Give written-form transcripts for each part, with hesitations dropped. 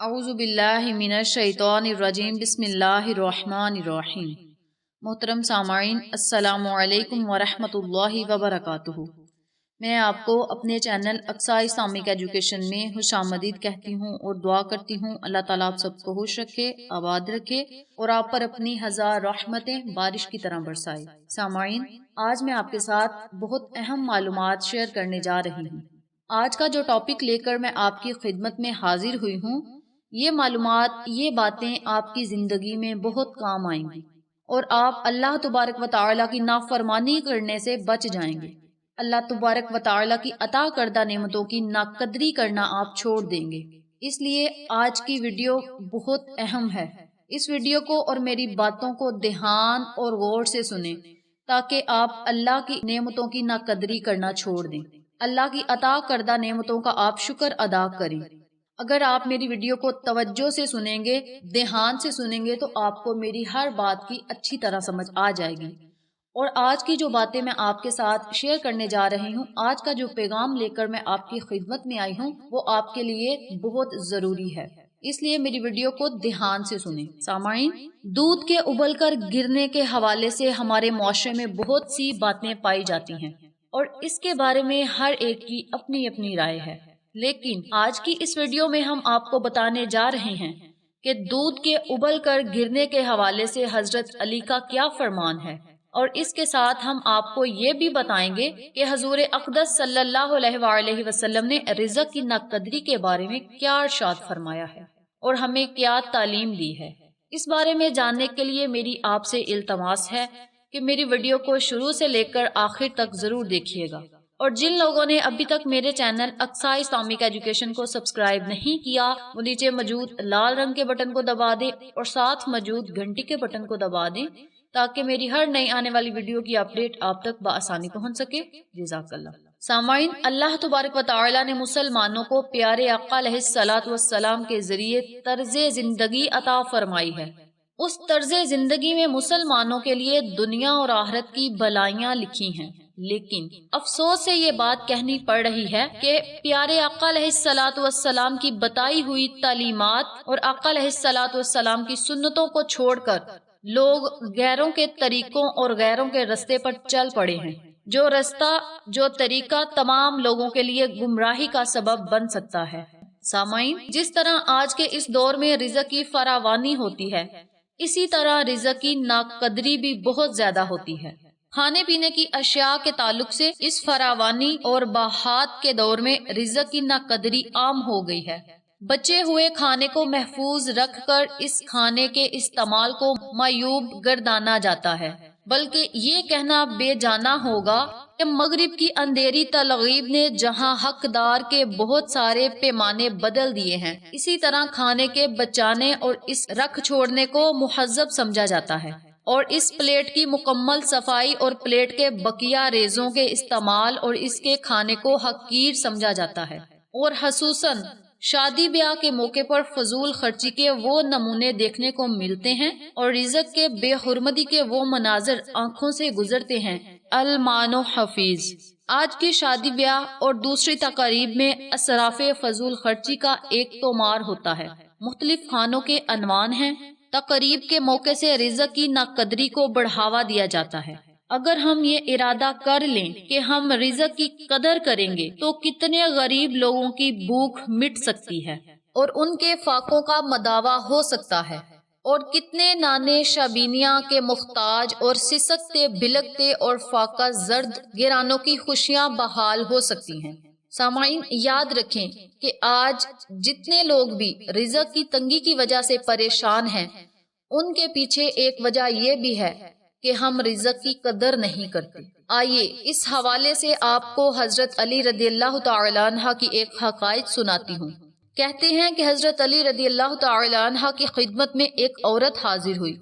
اعوذ باللہ من الشیطان الرجیم بسم اللہ الرحمن الرحیم۔ محترم سامعین، السلام علیکم ورحمۃ اللہ وبرکاتہ۔ میں آپ کو اپنے چینل اقصیٰ اسلامک ایجوکیشن میں خوش آمدید کہتی ہوں اور دعا کرتی ہوں اللہ تعالیٰ آپ سب کو خوش رکھے، آباد رکھے اور آپ پر اپنی ہزار رحمتیں بارش کی طرح برسائے۔ سامعین، آج میں آپ کے ساتھ بہت اہم معلومات شیئر کرنے جا رہی ہوں۔ آج کا جو ٹاپک لے کر میں آپ کی خدمت میں حاضر ہوئی ہوں، یہ معلومات، یہ باتیں آپ کی زندگی میں بہت کام آئیں گی اور آپ اللہ تبارک و تعالیٰ کی نافرمانی کرنے سے بچ جائیں گے۔ اللہ تبارک و تعالیٰ کی عطا کردہ نعمتوں کی ناقدری کرنا آپ چھوڑ دیں گے۔ اس لیے آج کی ویڈیو بہت اہم ہے۔ اس ویڈیو کو اور میری باتوں کو دھیان اور غور سے سنیں تاکہ آپ اللہ کی نعمتوں کی ناقدری کرنا چھوڑ دیں، اللہ کی عطا کردہ نعمتوں کا آپ شکر ادا کریں۔ اگر آپ میری ویڈیو کو توجہ سے سنیں گے، دھیان سے سنیں گے، تو آپ کو میری ہر بات کی اچھی طرح سمجھ آ جائے گی۔ اور آج کی جو باتیں میں آپ کے ساتھ شیئر کرنے جا رہی ہوں، آج کا جو پیغام لے کر میں آپ کی خدمت میں آئی ہوں، وہ آپ کے لیے بہت ضروری ہے، اس لیے میری ویڈیو کو دھیان سے سنیں۔ سامعین، دودھ کے ابل کر گرنے کے حوالے سے ہمارے معاشرے میں بہت سی باتیں پائی جاتی ہیں اور اس کے بارے میں ہر ایک کی اپنی اپنی رائے ہے، لیکن آج کی اس ویڈیو میں ہم آپ کو بتانے جا رہے ہیں کہ دودھ کے ابل کر گرنے کے حوالے سے حضرت علی کا کیا فرمان ہے، اور اس کے ساتھ ہم آپ کو یہ بھی بتائیں گے کہ حضور اقدس صلی اللہ علیہ وآلہ وسلم نے رزق کی ناقدری کے بارے میں کیا ارشاد فرمایا ہے اور ہمیں کیا تعلیم دی ہے۔ اس بارے میں جاننے کے لیے میری آپ سے التماس ہے کہ میری ویڈیو کو شروع سے لے کر آخر تک ضرور دیکھیے گا، اور جن لوگوں نے ابھی تک میرے چینل اقصیٰ اسلامک ایجوکیشن کو سبسکرائب نہیں کیا، وہ نیچے موجود لال رنگ کے بٹن کو دبا دیں اور ساتھ موجود گھنٹی کے بٹن کو دبا دیں تاکہ میری ہر نئی آنے والی ویڈیو کی اپڈیٹ آپ تک بآسانی پہنچ سکے۔ جزاک اللہ۔ سامعین، اللہ تبارک و تعالیٰ نے مسلمانوں کو پیارے آقا علیہ الصلوۃ والسلام کے ذریعے طرز زندگی عطا فرمائی ہے۔ اس طرز زندگی میں مسلمانوں کے لیے دنیا اور آخرت کی بھلائیاں لکھی ہیں، لیکن افسوس سے یہ بات کہنی پڑ رہی ہے کہ پیارے آقا علیہ الصلوۃ والسلام کی بتائی ہوئی تعلیمات اور آقا علیہ الصلوۃ والسلام کی سنتوں کو چھوڑ کر لوگ غیروں کے طریقوں اور غیروں کے رستے پر چل پڑے ہیں، جو رستہ، جو طریقہ تمام لوگوں کے لیے گمراہی کا سبب بن سکتا ہے۔ سامعین، جس طرح آج کے اس دور میں رزق کی فراوانی ہوتی ہے، اسی طرح رزق کی ناقدری بھی بہت زیادہ ہوتی ہے۔ کھانے پینے کی اشیاء کے تعلق سے اس فراوانی اور باحات کے دور میں رزق کی ناقدری عام ہو گئی ہے۔ بچے ہوئے کھانے کو محفوظ رکھ کر اس کھانے کے استعمال کو معیوب گردانا جاتا ہے، بلکہ یہ کہنا بے جانا ہوگا کہ مغرب کی اندھیری تلغیب نے جہاں حقدار کے بہت سارے پیمانے بدل دیے ہیں، اسی طرح کھانے کے بچانے اور اس رکھ چھوڑنے کو مہذب سمجھا جاتا ہے، اور اس پلیٹ کی مکمل صفائی اور پلیٹ کے بقیہ ریزوں کے استعمال اور اس کے کھانے کو حقیر سمجھا جاتا ہے، اور خصوصاً شادی بیاہ کے موقع پر فضول خرچی کے وہ نمونے دیکھنے کو ملتے ہیں اور رزق کے بے حرمتی کے وہ مناظر آنکھوں سے گزرتے ہیں۔ المان و حفیظ، آج کی شادی بیاہ اور دوسری تقاریب میں اسراف فضول خرچی کا ایک تومار ہوتا ہے۔ مختلف کھانوں کے عنوان ہیں۔ تقریب کے موقع سے رزق کی ناقدری کو بڑھاوا دیا جاتا ہے۔ اگر ہم یہ ارادہ کر لیں کہ ہم رزق کی قدر کریں گے تو کتنے غریب لوگوں کی بھوک مٹ سکتی ہے اور ان کے فاقوں کا مداوا ہو سکتا ہے، اور کتنے نانے شابینیاں کے محتاج اور سسکتے بلکتے اور فاقہ زرد گرانوں کی خوشیاں بحال ہو سکتی ہیں۔ سامعین، یاد رکھیں کہ آج جتنے لوگ بھی رزق کی تنگی کی وجہ سے پریشان ہیں، ان کے پیچھے ایک وجہ یہ بھی ہے کہ ہم رزق کی قدر نہیں کرتے۔ آئیے اس حوالے سے آپ کو حضرت علی رضی اللہ تعالیٰ عنہ کی ایک حقائق سناتی ہوں۔ کہتے ہیں کہ حضرت علی رضی اللہ تعالیٰ عنہ کی خدمت میں ایک عورت حاضر ہوئی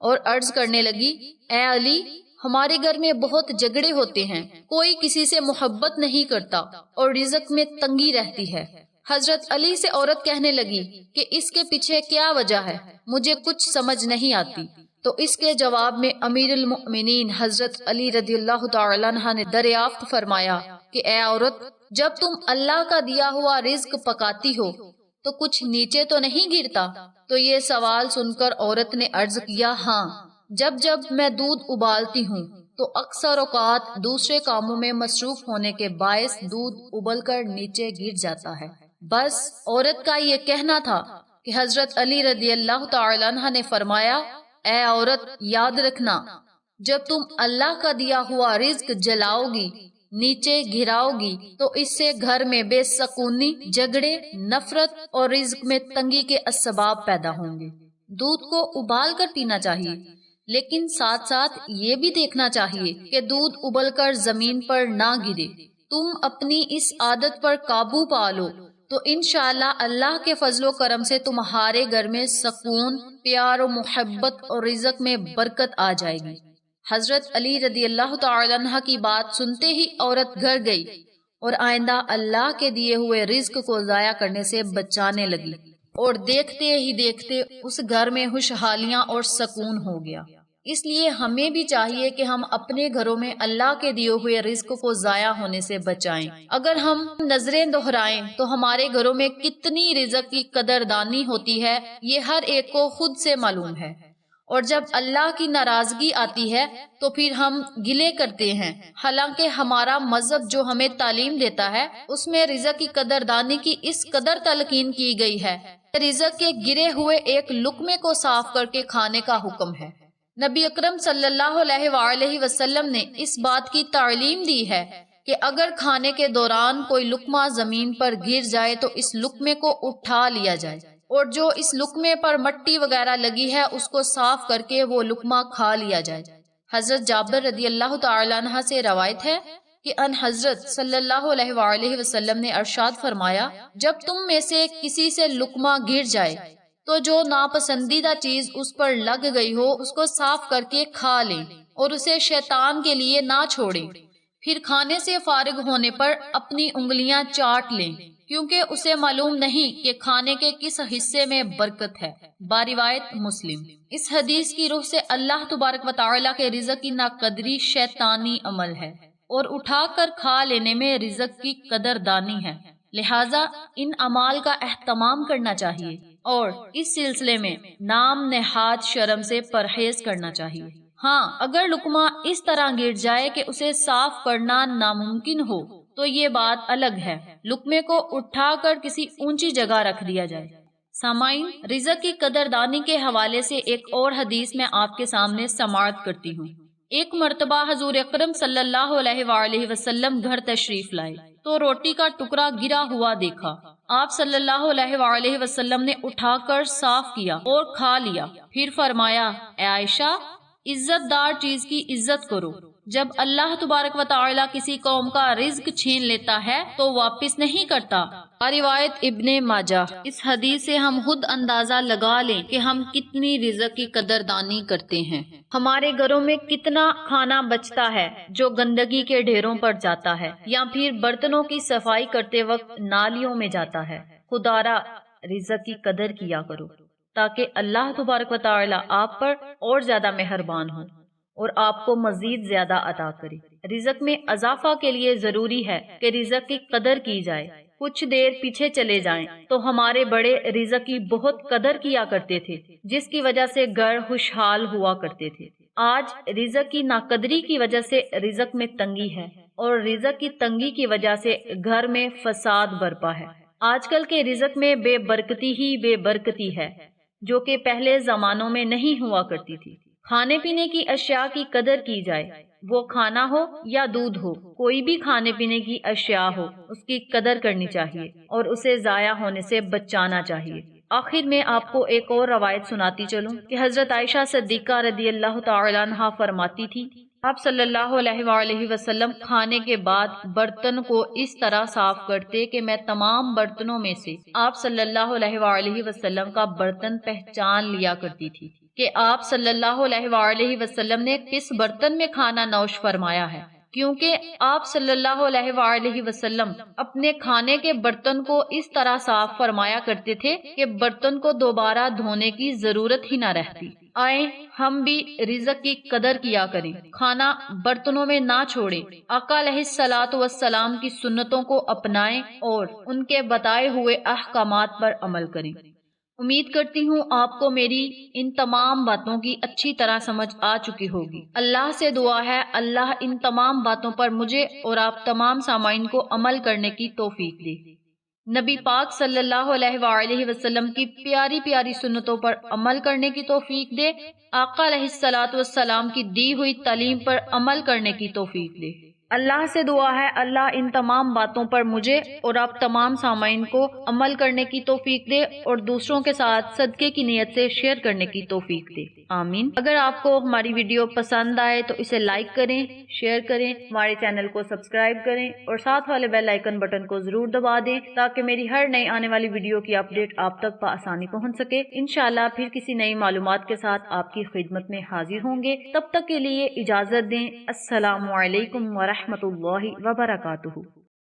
اور عرض کرنے لگی، اے علی، ہمارے گھر میں بہت جھگڑے ہوتے ہیں، کوئی کسی سے محبت نہیں کرتا اور رزق میں تنگی رہتی ہے۔ حضرت علی سے عورت کہنے لگی کہ اس کے پیچھے کیا وجہ ہے، مجھے کچھ سمجھ نہیں آتی۔ تو اس کے جواب میں امیر المؤمنین حضرت علی رضی اللہ تعالیٰ عنہ نے دریافت فرمایا کہ اے عورت، جب تم اللہ کا دیا ہوا رزق پکاتی ہو تو کچھ نیچے تو نہیں گرتا؟ تو یہ سوال سن کر عورت نے عرض کیا، ہاں، جب جب میں دودھ ابالتی ہوں تو اکثر اوقات دوسرے کاموں میں مصروف ہونے کے باعث دودھ ابل کر نیچے گر جاتا ہے۔ بس عورت کا یہ کہنا تھا کہ حضرت علی رضی اللہ تعالی عنہ نے فرمایا، اے عورت، یاد رکھنا، جب تم اللہ کا دیا ہوا رزق جلاؤ گی، نیچے گراؤ گی، تو اس سے گھر میں بے سکونی، جھگڑے، نفرت اور رزق میں تنگی کے اسباب پیدا ہوں گے۔ دودھ کو ابال کر پینا چاہیے، لیکن ساتھ ساتھ یہ بھی دیکھنا چاہیے کہ دودھ ابل کر زمین پر نہ گرے۔ تم اپنی اس عادت پر قابو پا لو تو انشاءاللہ اللہ کے فضل و کرم سے تمہارے گھر میں سکون، پیار و محبت اور رزق میں برکت آ جائے گی۔ حضرت علی رضی اللہ تعالی عنہ کی بات سنتے ہی عورت گھر گئی اور آئندہ اللہ کے دیے ہوئے رزق کو ضائع کرنے سے بچانے لگی، اور دیکھتے ہی دیکھتے اس گھر میں خوشحالیاں اور سکون ہو گیا۔ اس لیے ہمیں بھی چاہیے کہ ہم اپنے گھروں میں اللہ کے دیے ہوئے رزق کو ضائع ہونے سے بچائیں۔ اگر ہم نظریں دہرائیں تو ہمارے گھروں میں کتنی رزق کی قدردانی ہوتی ہے، یہ ہر ایک کو خود سے معلوم ہے، اور جب اللہ کی ناراضگی آتی ہے تو پھر ہم گلے کرتے ہیں، حالانکہ ہمارا مذہب جو ہمیں تعلیم دیتا ہے اس میں رزق کی قدردانی کی اس قدر تلقین کی گئی ہے، رزق کے گرے ہوئے ایک لقمے کو صاف کر کے کھانے کا حکم ہے۔ نبی اکرم صلی اللہ علیہ وآلہ وسلم نے اس بات کی تعلیم دی ہے کہ اگر کھانے کے دوران کوئی لقمہ زمین پر گر جائے تو اس لقمے کو اٹھا لیا جائے، اور جو اس لقمے پر مٹی وغیرہ لگی ہے اس کو صاف کر کے وہ لقمہ کھا لیا جائے۔ حضرت جابر رضی اللہ تعالی عنہ سے روایت ہے کہ ان حضرت صلی اللہ علیہ وآلہ وسلم نے ارشاد فرمایا، جب تم میں سے کسی سے لقمہ گر جائے تو جو ناپسندیدہ چیز اس پر لگ گئی ہو اس کو صاف کر کے کھا لیں اور اسے شیطان کے لیے نہ چھوڑیں، پھر کھانے سے فارغ ہونے پر اپنی انگلیاں چاٹ لیں، کیونکہ اسے معلوم نہیں کہ کھانے کے کس حصے میں برکت ہے۔ باروایت مسلم۔ اس حدیث کی روح سے اللہ تبارک و تعالیٰ کے رزق کی ناقدری شیطانی عمل ہے، اور اٹھا کر کھا لینے میں رزق کی قدردانی ہے، لہٰذا ان اعمال کا اہتمام کرنا چاہیے، اور اس سلسلے میں نام نہاد شرم سے پرہیز کرنا چاہیے۔ ہاں، اگر لقمہ اس طرح گر جائے کہ اسے صاف کرنا ناممکن ہو تو یہ بات الگ ہے، لقمے کو اٹھا کر کسی اونچی جگہ رکھ دیا جائے۔ سامعین، رزق کی قدردانی کے حوالے سے ایک اور حدیث میں آپ کے سامنے سماعت کرتی ہوں۔ ایک مرتبہ حضور اکرم صلی اللہ علیہ وآلہ وسلم گھر تشریف لائے تو روٹی کا ٹکڑا گرا ہوا دیکھا۔ آپ صلی اللہ علیہ وآلہ وسلم نے اٹھا کر صاف کیا اور کھا لیا، پھر فرمایا، اے عائشہ، عزت دار چیز کی عزت کرو۔ جب اللہ تبارک و تعالی کسی قوم کا رزق چھین لیتا ہے تو واپس نہیں کرتا۔ روایت ابن ماجہ۔ اس حدیث سے ہم خود اندازہ لگا لیں کہ ہم کتنی رزق کی قدردانی کرتے ہیں۔ ہمارے گھروں میں کتنا کھانا بچتا ہے جو گندگی کے ڈھیروں پر جاتا ہے یا پھر برتنوں کی صفائی کرتے وقت نالیوں میں جاتا ہے۔ خدارا رزق کی قدر کیا کرو تاکہ اللہ تبارک و تعالی آپ پر اور زیادہ مہربان ہو اور آپ کو مزید زیادہ عطا کرے۔ رزق میں اضافہ کے لیے ضروری ہے کہ رزق کی قدر کی جائے۔ کچھ دیر پیچھے چلے جائیں تو ہمارے بڑے رزق کی بہت قدر کیا کرتے تھے، جس کی وجہ سے گھر خوشحال ہوا کرتے تھے۔ آج رزق کی ناقدری کی وجہ سے رزق میں تنگی ہے، اور رزق کی تنگی کی وجہ سے گھر میں فساد برپا ہے۔ آج کل کے رزق میں بے برکتی ہی بے برکتی ہے، جو کہ پہلے زمانوں میں نہیں ہوا کرتی تھی۔ کھانے پینے کی اشیاء کی قدر کی جائے، وہ کھانا ہو یا دودھ ہو، کوئی بھی کھانے پینے کی اشیاء ہو، اس کی قدر کرنی چاہیے اور اسے ضائع ہونے سے بچانا چاہیے۔ آخر میں آپ کو ایک اور روایت سناتی چلوں کہ حضرت عائشہ صدیقہ رضی اللہ تعالی عنہا فرماتی تھی، آپ صلی اللہ علیہ وآلہ وسلم کھانے کے بعد برتن کو اس طرح صاف کرتے کہ میں تمام برتنوں میں سے آپ صلی اللہ علیہ وآلہ وسلم کا برتن پہچان لیا کرتی تھی کہ آپ صلی اللہ علیہ وآلہ وسلم نے کس برتن میں کھانا نوش فرمایا ہے، کیونکہ آپ صلی اللہ علیہ وآلہ وسلم اپنے کھانے کے برتن کو اس طرح صاف فرمایا کرتے تھے کہ برتن کو دوبارہ دھونے کی ضرورت ہی نہ رہتی۔ آئیں ہم بھی رزق کی قدر کیا کریں، کھانا برتنوں میں نہ چھوڑیں، آقا علیہ الصلوۃ والسلام کی سنتوں کو اپنائیں اور ان کے بتائے ہوئے احکامات پر عمل کریں۔ امید کرتی ہوں آپ کو میری ان تمام باتوں کی اچھی طرح سمجھ آ چکی ہوگی۔ اللہ سے دعا ہے اللہ ان تمام باتوں پر مجھے اور آپ تمام سامعین کو عمل کرنے کی توفیق دے۔ نبی پاک صلی اللہ علیہ وآلہ وسلم کی پیاری پیاری سنتوں پر عمل کرنے کی توفیق دے، آقا علیہ الصلوۃ والسلام کی دی ہوئی تعلیم پر عمل کرنے کی توفیق دے۔ اللہ سے دعا ہے اللہ ان تمام باتوں پر مجھے اور آپ تمام سامعین کو عمل کرنے کی توفیق دے اور دوسروں کے ساتھ صدقے کی نیت سے شیئر کرنے کی توفیق دے، آمین۔ اگر آپ کو ہماری ویڈیو پسند آئے تو اسے لائک کریں، شیئر کریں، ہمارے چینل کو سبسکرائب کریں اور ساتھ والے بیل آئیکن بٹن کو ضرور دبا دیں تاکہ میری ہر نئی آنے والی ویڈیو کی اپڈیٹ آپ تک بآسانی پہنچ سکے۔ انشاءاللہ پھر کسی نئی معلومات کے ساتھ آپ کی خدمت میں حاضر ہوں گے، تب تک کے لیے اجازت دیں۔ السلام علیکم ورحمۃ اللہ وبرکاتہ۔